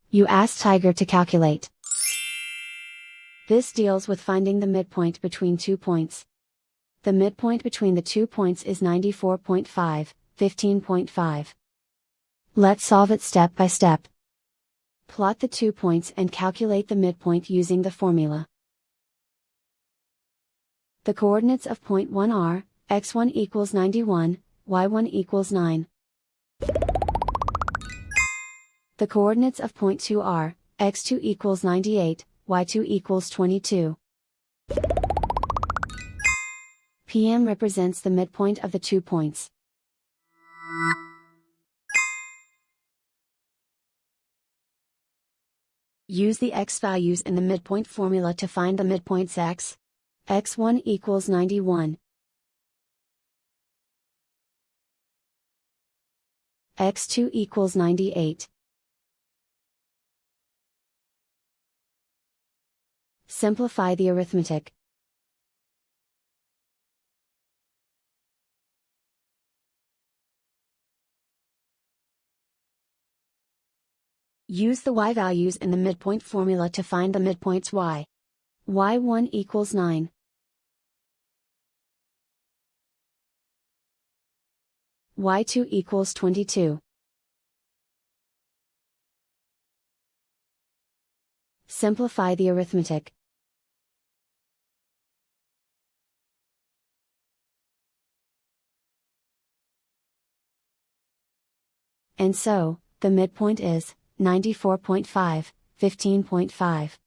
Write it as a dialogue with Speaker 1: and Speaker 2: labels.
Speaker 1: You ask Tiger to calculate. This deals with finding the midpoint between 2 points. The midpoint between the 2 points is 94.5, 15.5. Let's solve it step by step. Plot the 2 points and calculate the midpoint using the formula. The coordinates of point 1 are, x1 equals 91, y1 equals 9. The coordinates of point 2 are, x2 equals 98, y2 equals 22. PM represents the midpoint of the 2 points. Use the x values in the midpoint formula to find the midpoints x. x1 equals 91. x2 equals 98. Simplify the arithmetic. Use the y values in the midpoint formula to find the midpoints y. y1 equals 9. y2 equals 22. Simplify the arithmetic. And so, the midpoint is 94.5, 15.5.